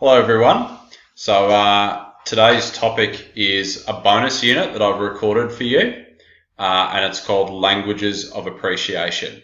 Hello everyone. Today's topic is a bonus unit that I've recorded for you, and it's called Languages of Appreciation.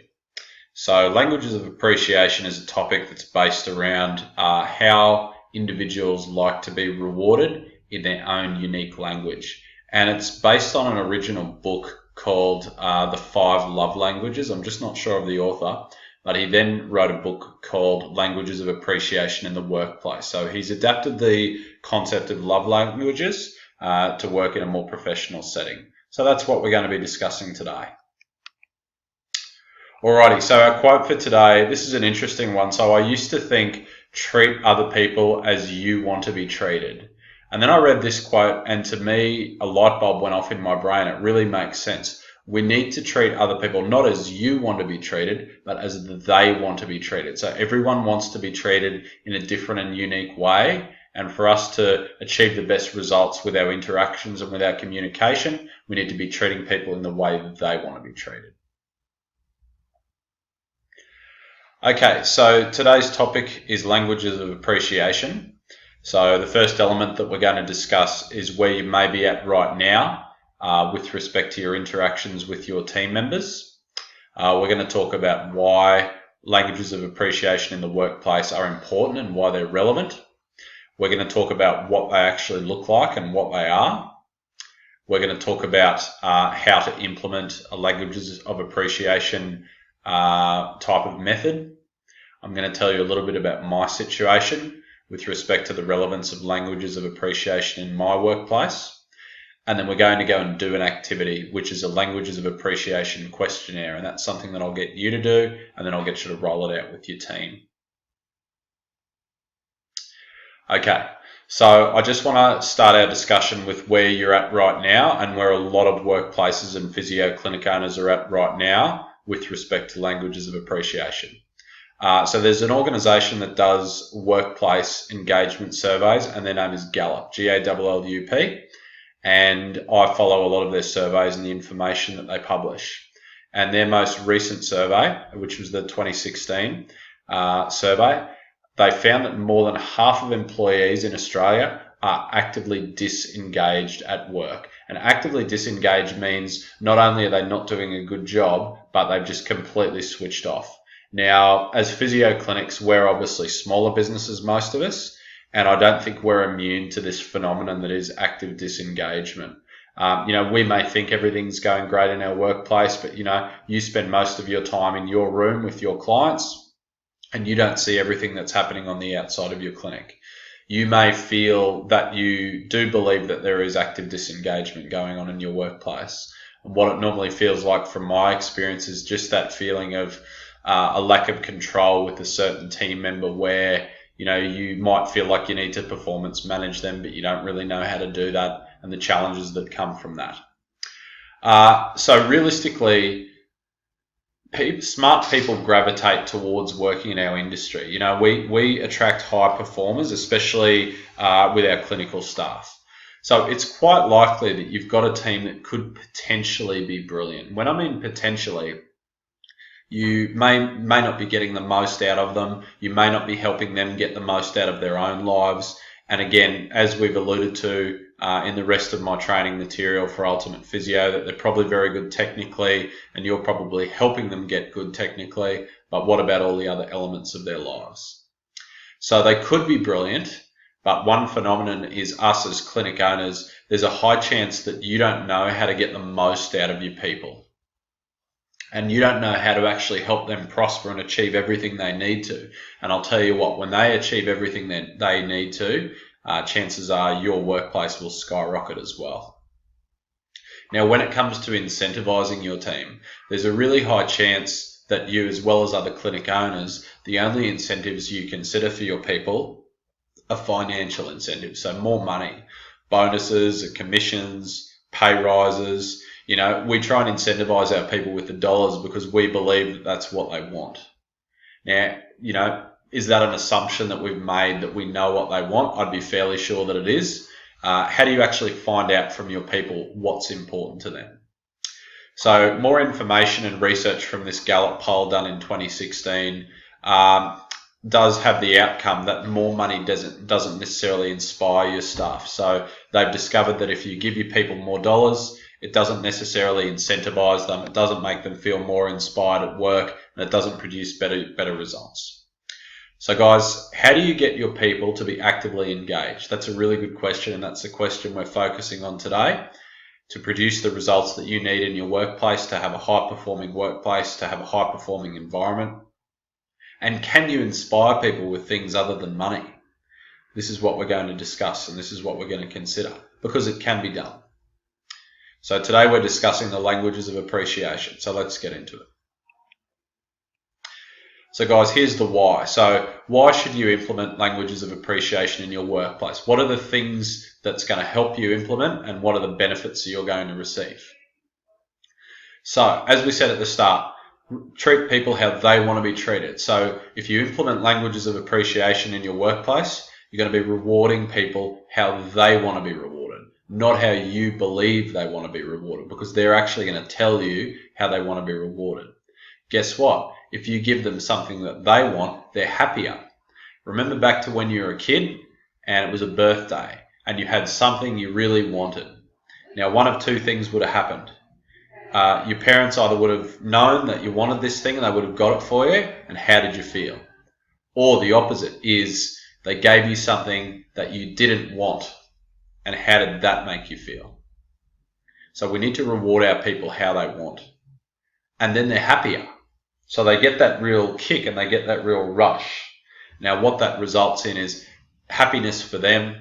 So Languages of Appreciation is a topic that's based around how individuals like to be rewarded in their own unique language. And it's based on an original book called The 5 Love Languages. I'm just not sure of the author, but he then wrote a book called Languages of Appreciation in the Workplace. So he's adapted the concept of love languages to work in a more professional setting. So that's what we're going to be discussing today. Alrighty, so our quote for today, this is an interesting one. So I used to think, treat other people as you want to be treated. And then I read this quote, and to me, a light bulb went off in my brain. It really makes sense. We need to treat other people not as you want to be treated, but as they want to be treated. So everyone wants to be treated in a different and unique way. And for us to achieve the best results with our interactions and with our communication, we need to be treating people in the way that they want to be treated. Okay, so today's topic is languages of appreciation. So the first element that we're going to discuss is where you may be at right now with respect to your interactions with your team members. We're going to talk about why languages of appreciation in the workplace are important and why they're relevant. We're going to talk about what they actually look like and what they are. We're going to talk about how to implement a languages of appreciation type of method. I'm going to tell you a little bit about my situation with respect to the relevance of languages of appreciation in my workplace. And then we're going to go and do an activity, which is a languages of appreciation questionnaire. And that's something that I'll get you to do, and then I'll get you to roll it out with your team. Okay, so I just want to start our discussion with where you're at right now and where a lot of workplaces and physio clinic owners are at right now with respect to languages of appreciation. So there's an organisation that does workplace engagement surveys, and their name is Gallup, Gallup. And I follow a lot of their surveys and the information that they publish. And their most recent survey, which was the 2016 survey, they found that more than half of employees in Australia are actively disengaged at work. And actively disengaged means not only are they not doing a good job, but they've just completely switched off. Now, as physio clinics, we're obviously smaller businesses, most of us, and I don't think we're immune to this phenomenon that is active disengagement. We may think everything's going great in our workplace, but, you spend most of your time in your room with your clients and you don't see everything that's happening on the outside of your clinic. You may feel that you do believe that there is active disengagement going on in your workplace. And what it normally feels like from my experience is just that feeling of a lack of control with a certain team member where you might feel like you need to performance manage them, but you don't really know how to do that and the challenges that come from that. So realistically, smart people gravitate towards working in our industry. We attract high performers, especially with our clinical staff. So it's quite likely that you've got a team that could potentially be brilliant. When I mean potentially, you may not be getting the most out of them. You may not be helping them get the most out of their own lives. And again, as we've alluded to in the rest of my training material for Ultimate Physio, that they're probably very good technically and you're probably helping them get good technically. But what about all the other elements of their lives? So they could be brilliant, but one phenomenon is us as clinic owners, there's a high chance that you don't know how to get the most out of your people. And you don't know how to actually help them prosper and achieve everything they need to. And I'll tell you what, when they achieve everything that they need to, chances are your workplace will skyrocket as well. Now, when it comes to incentivizing your team, there's a really high chance that you, as well as other clinic owners, the only incentives you consider for your people are financial incentives. So more money, bonuses, commissions, pay rises. We try and incentivize our people with the dollars because we believe that that's what they want. Now, is that an assumption that we've made that we know what they want? I'd be fairly sure that it is. How do you actually find out from your people what's important to them? So more information and research from this Gallup poll done in 2016 does have the outcome that more money doesn't necessarily inspire your staff. So they've discovered that if you give your people more dollars, it doesn't necessarily incentivize them, it doesn't make them feel more inspired at work, and it doesn't produce better results. So guys, how do you get your people to be actively engaged? That's a really good question, and that's the question we're focusing on today. To produce the results that you need in your workplace, to have a high-performing workplace, to have a high-performing environment. And can you inspire people with things other than money? This is what we're going to discuss, and this is what we're going to consider, because it can be done. So today we're discussing the languages of appreciation. So let's get into it. So guys, here's the why. So why should you implement languages of appreciation in your workplace? What are the things that's going to help you implement, and what are the benefits that you're going to receive? So as we said at the start, treat people how they want to be treated. So if you implement languages of appreciation in your workplace, you're going to be rewarding people how they want to be rewarded, not how you believe they want to be rewarded, because they're actually going to tell you how they want to be rewarded. Guess what? If you give them something that they want, they're happier. Remember back to when you were a kid and it was a birthday and you had something you really wanted. Now, one of two things would have happened. Your parents either would have known that you wanted this thing and they would have got it for you, and how did you feel? Or the opposite is they gave you something that you didn't want, and how did that make you feel? So we need to reward our people how they want, and then they're happier. So they get that real kick and they get that real rush. Now what that results in is happiness for them,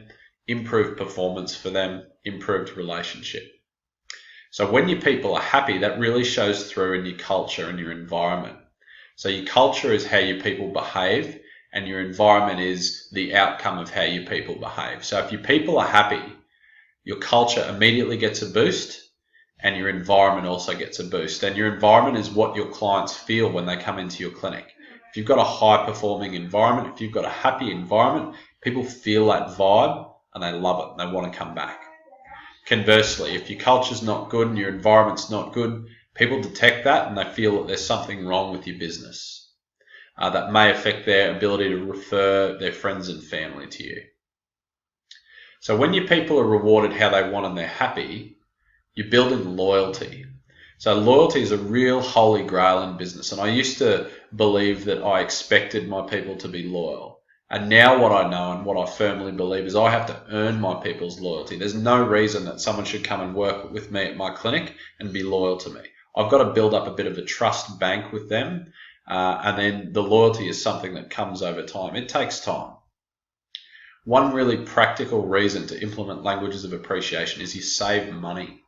improved performance for them, improved relationship. So when your people are happy, that really shows through in your culture and your environment. So your culture is how your people behave, and your environment is the outcome of how your people behave. So if your people are happy, your culture immediately gets a boost, and your environment also gets a boost. And your environment is what your clients feel when they come into your clinic. If you've got a high-performing environment, if you've got a happy environment, people feel that vibe and they love it and they want to come back. Conversely, if your culture's not good and your environment's not good, people detect that and they feel that there's something wrong with your business. That may affect their ability to refer their friends and family to you. So when your people are rewarded how they want and they're happy, you're building loyalty. So loyalty is a real holy grail in business. And I used to believe that I expected my people to be loyal. And now what I know and what I firmly believe is I have to earn my people's loyalty. There's no reason that someone should come and work with me at my clinic and be loyal to me. I've got to build up a bit of a trust bank with them. And then the loyalty is something that comes over time. It takes time. One really practical reason to implement languages of appreciation is you save money.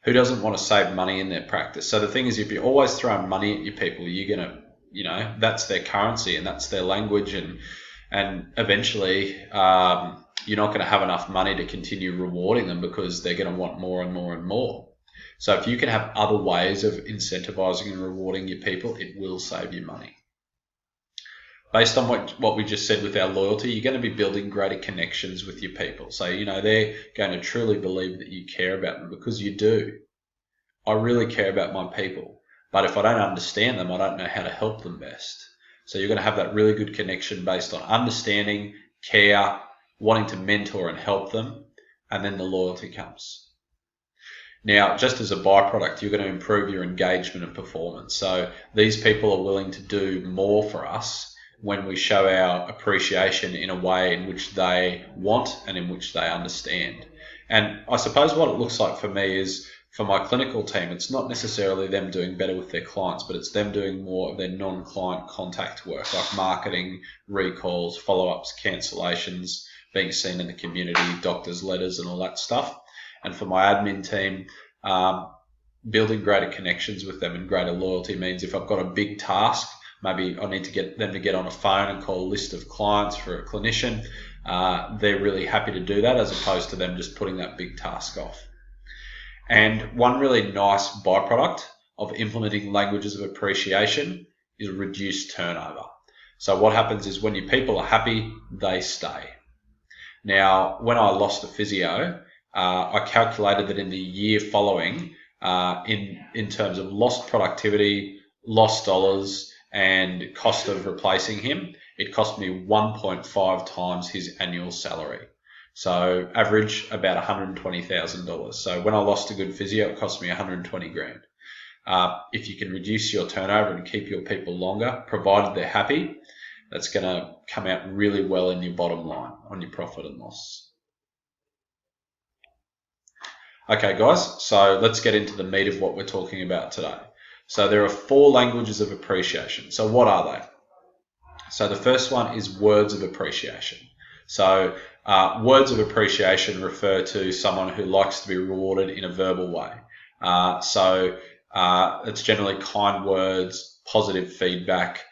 Who doesn't want to save money in their practice? So the thing is, if you're always throwing money at your people, you're going to, that's their currency and that's their language, and eventually you're not going to have enough money to continue rewarding them because they're going to want more and more and more. So if you can have other ways of incentivizing and rewarding your people, it will save you money. Based on what we just said with our loyalty, you're going to be building greater connections with your people. So, they're going to truly believe that you care about them, because you do. I really care about my people. But if I don't understand them, I don't know how to help them best. So you're going to have that really good connection based on understanding, care, wanting to mentor and help them, and then the loyalty comes. Now, just as a byproduct, you're going to improve your engagement and performance. So these people are willing to do more for us when we show our appreciation in a way in which they want and in which they understand. And I suppose what it looks like for me is, for my clinical team, it's not necessarily them doing better with their clients, but it's them doing more of their non-client contact work, like marketing, recalls, follow-ups, cancellations, being seen in the community, doctors' letters and all that stuff. And for my admin team, building greater connections with them and greater loyalty means if I've got a big task, maybe I need to get them to get on a phone and call a list of clients for a clinician. They're really happy to do that, as opposed to them just putting that big task off. And one really nice byproduct of implementing languages of appreciation is reduced turnover. So what happens is when your people are happy, they stay. Now, when I lost a physio, I calculated that in the year following, in terms of lost productivity, lost dollars, and cost of replacing him, it cost me 1.5 times his annual salary. So average about $120,000. So when I lost a good physio, it cost me 120 grand. If you can reduce your turnover and keep your people longer, provided they're happy, that's going to come out really well in your bottom line on your profit and loss. Okay, guys, so let's get into the meat of what we're talking about today. So there are 4 languages of appreciation. So what are they? So the first one is words of appreciation. So words of appreciation refer to someone who likes to be rewarded in a verbal way. It's generally kind words, positive feedback,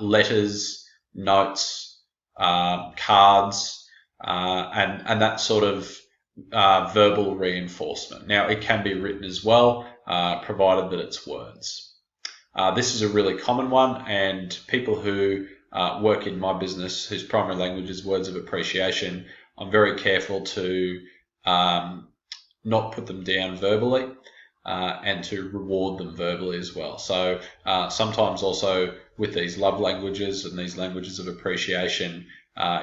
letters, notes, cards, and that sort of verbal reinforcement. Now, it can be written as well, provided that it's words. This is a really common one, and people who work in my business whose primary language is words of appreciation, I'm very careful to not put them down verbally and to reward them verbally as well. So sometimes also with these love languages and these languages of appreciation,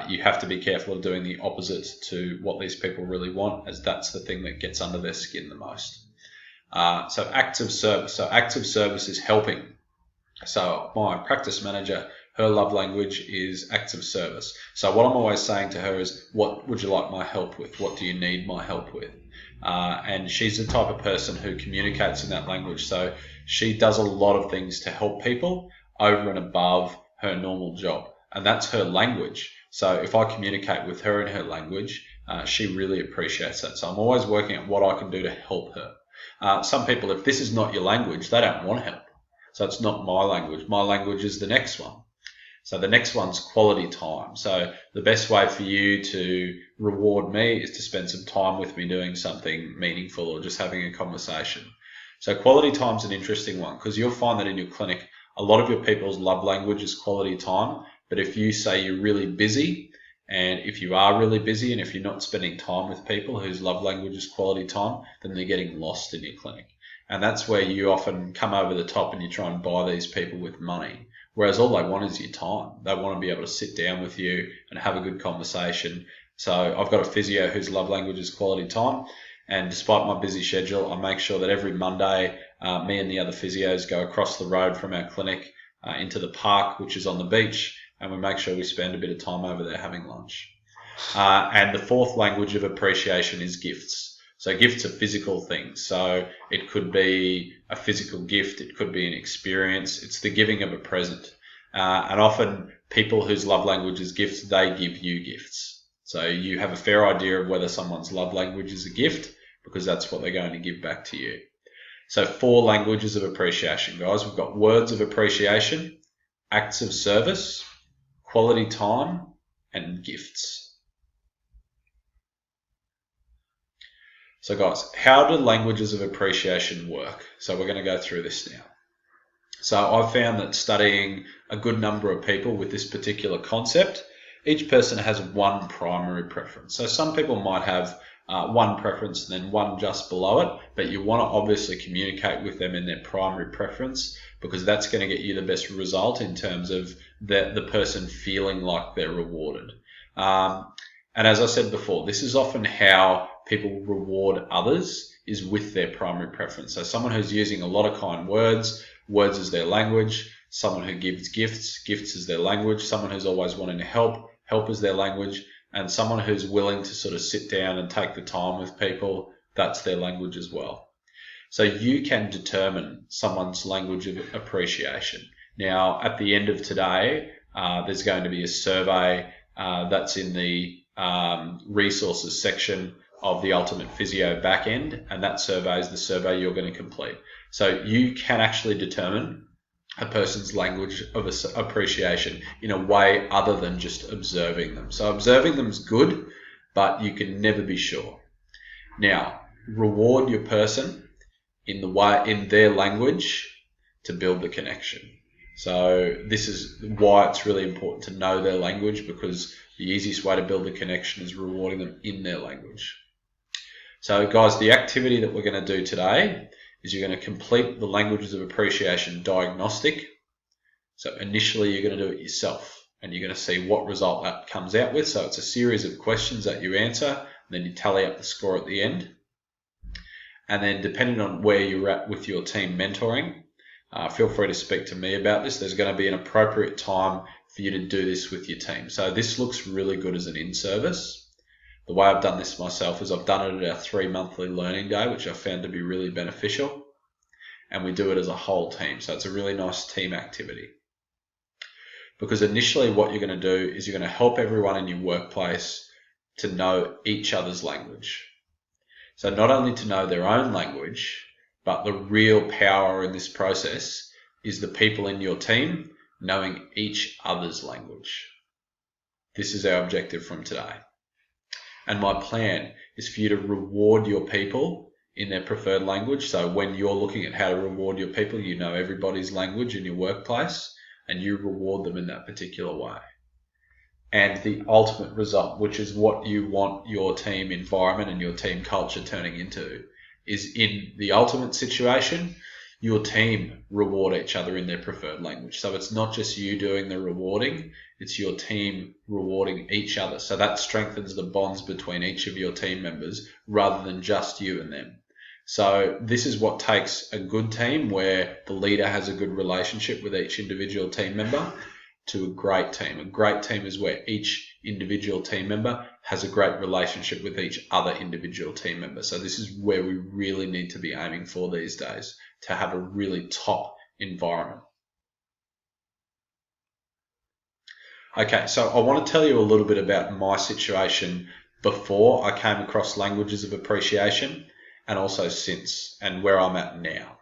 you have to be careful of doing the opposite to what these people really want, as that's the thing that gets under their skin the most. So acts of service. So acts of service is helping. So my practice manager, her love language is acts of service. So what I'm always saying to her is, what would you like my help with? What do you need my help with? And she's the type of person who communicates in that language. So she does a lot of things to help people over and above her normal job. And that's her language. So if I communicate with her in her language, she really appreciates that. So I'm always working at what I can do to help her. Some people, if this is not your language, they don't want help. So it's not my language. My language is the next one. So the next one's quality time. So the best way for you to reward me is to spend some time with me doing something meaningful or just having a conversation. So quality time's an interesting one, because you'll find that in your clinic, a lot of your people's love language is quality time. But if you say you're really busy, and if you are really busy, and if you're not spending time with people whose love language is quality time, then they're getting lost in your clinic. And that's where you often come over the top and you try and buy these people with money. Whereas all they want is your time. They want to be able to sit down with you and have a good conversation. So I've got a physio whose love language is quality time. And despite my busy schedule, I make sure that every Monday, me and the other physios go across the road from our clinic into the park, which is on the beach, and we make sure we spend a bit of time over there having lunch. And the 4th language of appreciation is gifts. So gifts are physical things. So it could be a physical gift. It could be an experience. It's the giving of a present. And often people whose love language is gifts, they give you gifts. So you have a fair idea of whether someone's love language is a gift, because that's what they're going to give back to you. So 4 languages of appreciation, guys. We've got words of appreciation, acts of service, quality time, and gifts. So guys, how do languages of appreciation work? So we're going to go through this now. So I've found that studying a good number of people with this particular concept, each person has one primary preference. So some people might have one preference and then one just below it, but you want to obviously communicate with them in their primary preference, because that's going to get you the best result in terms of the person feeling like they're rewarded. And as I said before, this is often how people reward others, is with their primary preference. So someone who's using a lot of kind words, words is their language, someone who gives gifts, gifts is their language, someone who's always wanting to help, help is their language, and someone who's willing to sort of sit down and take the time with people, that's their language as well. So you can determine someone's language of appreciation. Now, at the end of today, there's going to be a survey that's in the resources section of the Ultimate Physio backend, and that survey is the survey you're going to complete. So you can actually determine a person's language of appreciation in a way other than just observing them. So observing them is good, but you can never be sure. Now, reward your person in their language to build the connection. So this is why it's really important to know their language, because the easiest way to build the connection is rewarding them in their language. So guys, the activity that we're going to do today is you're going to complete the languages of appreciation diagnostic. So initially you're going to do it yourself, and you're going to see what result that comes out with. So it's a series of questions that you answer, and then you tally up the score at the end. And then depending on where you're at with your team mentoring, feel free to speak to me about this. There's going to be an appropriate time for you to do this with your team. So this looks really good as an in-service. The way I've done this myself is I've done it at our 3 monthly learning day, which I found to be really beneficial. And we do it as a whole team. So it's a really nice team activity. Because initially what you're going to do is you're going to help everyone in your workplace to know each other's language. So not only to know their own language, but the real power in this process is the people in your team knowing each other's language. This is our objective from today. And my plan is for you to reward your people in their preferred language. So when you're looking at how to reward your people, you know everybody's language in your workplace, and you reward them in that particular way. And the ultimate result, which is what you want your team environment and your team culture turning into, is in the ultimate situation, your team reward each other in their preferred language. So it's not just you doing the rewarding, it's your team rewarding each other. So that strengthens the bonds between each of your team members rather than just you and them. So this is what takes a good team where the leader has a good relationship with each individual team member to a great team. A great team is where each individual team member has a great relationship with each other individual team member. So this is where we really need to be aiming for these days, to have a really top environment. Okay, so I want to tell you a little bit about my situation before I came across languages of appreciation, and also since, and where I'm at now.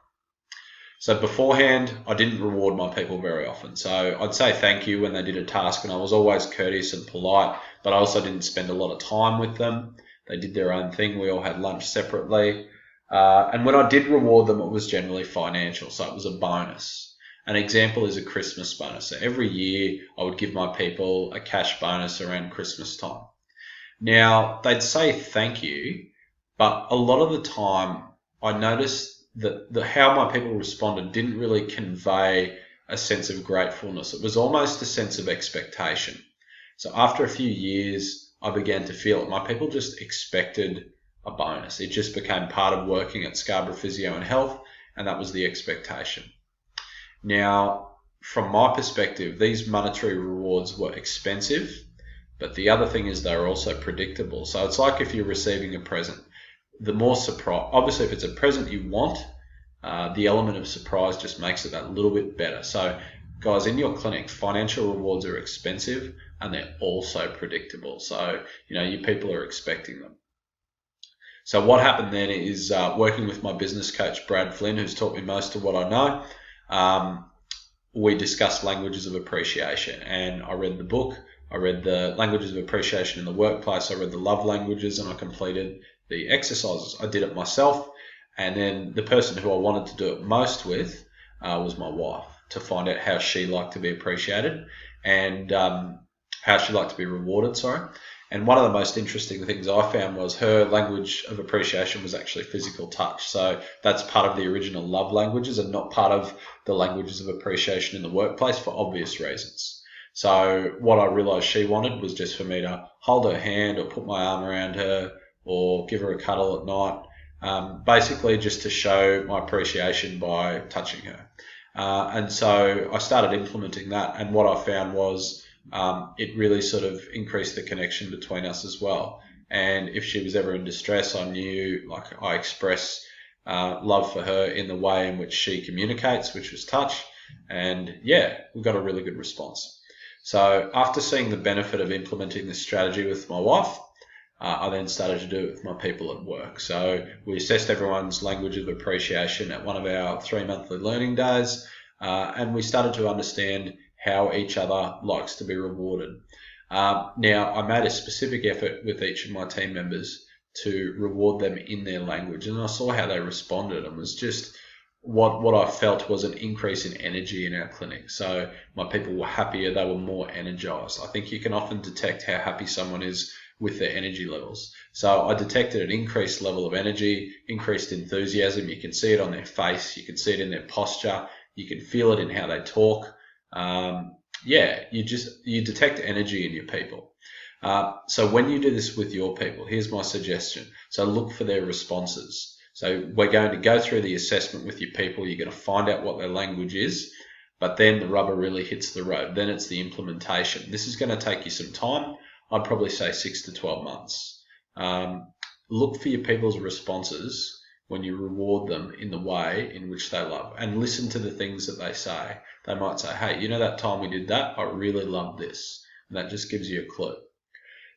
So beforehand, I didn't reward my people very often. So I'd say thank you when they did a task, and I was always courteous and polite, but I also didn't spend a lot of time with them. They did their own thing. We all had lunch separately. And when I did reward them, it was generally financial, so it was a bonus. An example is a Christmas bonus. So every year, I would give my people a cash bonus around Christmas time. Now, they'd say thank you, but a lot of the time, I noticed that how my people responded didn't really convey a sense of gratefulness. It was almost a sense of expectation. So after a few years, I began to feel it. My people just expected a bonus. It just became part of working at Scarborough Physio and Health, and that was the expectation. Now, from my perspective, these monetary rewards were expensive, but the other thing is they were also predictable. So it's like if you're receiving a present. The more surprise, obviously if it's a present you want, the element of surprise just makes it that little bit better. So guys, in your clinic, financial rewards are expensive and they're also predictable. So, your people are expecting them. So what happened then is working with my business coach, Brad Flynn, who's taught me most of what I know, we discussed languages of appreciation, and I read the book. I read the languages of appreciation in the workplace. I read the love languages, and I completed the exercises. I did it myself, and then the person who I wanted to do it most with was my wife, to find out how she liked to be appreciated and how she liked to be rewarded, And one of the most interesting things I found was her language of appreciation was actually physical touch. So that's part of the original love languages and not part of the languages of appreciation in the workplace for obvious reasons. So what I realized she wanted was just for me to hold her hand or put my arm around her or give her a cuddle at night, basically just to show my appreciation by touching her. And so I started implementing that, and what I found was it really sort of increased the connection between us as well. And if she was ever in distress, I knew, like, I express love for her in the way in which she communicates, which was touch. And yeah, we got a really good response. So after seeing the benefit of implementing this strategy with my wife, I then started to do it with my people at work. So we assessed everyone's language of appreciation at one of our 3 monthly learning days, and we started to understand how each other likes to be rewarded. Now, I made a specific effort with each of my team members to reward them in their language, and I saw how they responded, and was just what I felt was an increase in energy in our clinic. So my people were happier, they were more energized. I think you can often detect how happy someone is with their energy levels. So I detected an increased level of energy, increased enthusiasm. You can see it on their face, you can see it in their posture, you can feel it in how they talk. yeah, you detect energy in your people. So when you do this with your people, here's my suggestion. So look for their responses. So we're going to go through the assessment with your people. You're going to find out what their language is, but then the rubber really hits the road. Then it's the implementation. This is going to take you some time. I'd probably say 6 to 12 months. Look for your people's responses when you reward them in the way in which they love, and listen to the things that they say. They might say, hey, you know that time we did that? I really loved this. And that just gives you a clue.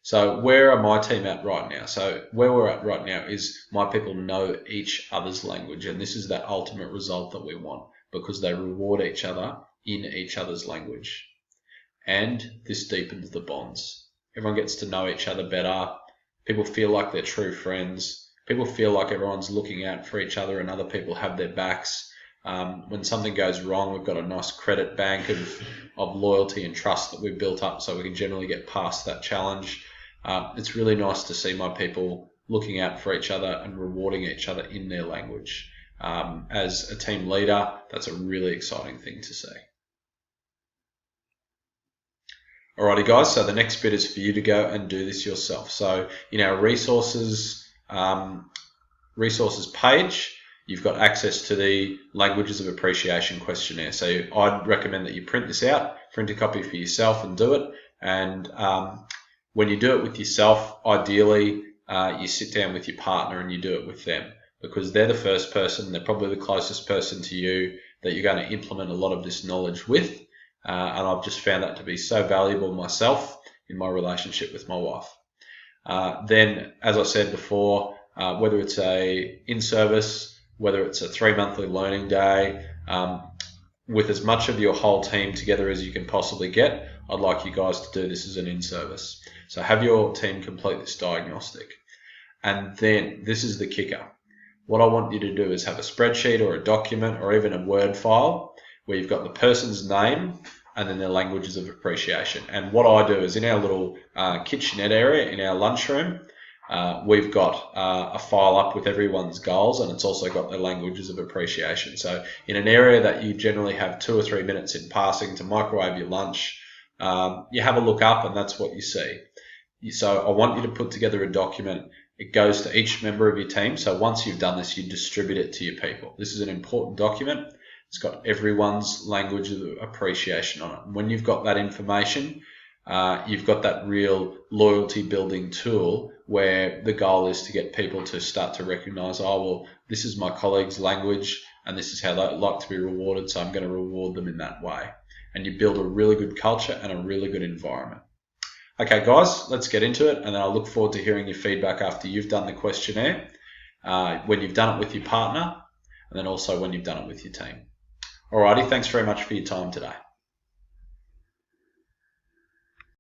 So where are my team at right now? So where we're at right now is my people know each other's language, and this is that ultimate result that we want, because they reward each other in each other's language. And this deepens the bonds. Everyone gets to know each other better. People feel like they're true friends. People feel like everyone's looking out for each other and other people have their backs. When something goes wrong, we've got a nice credit bank of loyalty and trust that we've built up, so we can generally get past that challenge. It's really nice to see my people looking out for each other and rewarding each other in their language. As a team leader, that's a really exciting thing to see. Alrighty guys, so the next bit is for you to go and do this yourself. So in our resources page, you've got access to the Languages of Appreciation questionnaire. So I'd recommend that you print this out, print a copy for yourself and do it. And when you do it with yourself, ideally you sit down with your partner and you do it with them, because they're the first person, they're probably the closest person to you that you're going to implement a lot of this knowledge with. And I've just found that to be so valuable myself in my relationship with my wife. Then, as I said before, whether it's a in-service, whether it's a 3 monthly learning day, with as much of your whole team together as you can possibly get, I'd like you guys to do this as an in-service. So have your team complete this diagnostic. And then, this is the kicker. What I want you to do is have a spreadsheet or a document or even a Word file where you've got the person's name and then their languages of appreciation. And what I do is in our little kitchenette area, in our lunchroom, we've got a file up with everyone's goals, and it's also got their languages of appreciation. So in an area that you generally have 2 or 3 minutes in passing to microwave your lunch, you have a look up and that's what you see. So I want you to put together a document. It goes to each member of your team. So once you've done this, you distribute it to your people. This is an important document. It's got everyone's language of appreciation on it. And when you've got that information, you've got that real loyalty building tool where the goal is to get people to start to recognize, oh, well, this is my colleague's language and this is how they like to be rewarded, so I'm going to reward them in that way. And you build a really good culture and a really good environment. Okay, guys, let's get into it, and then I look forward to hearing your feedback after you've done the questionnaire, when you've done it with your partner, and then also when you've done it with your team. Alrighty, thanks very much for your time today.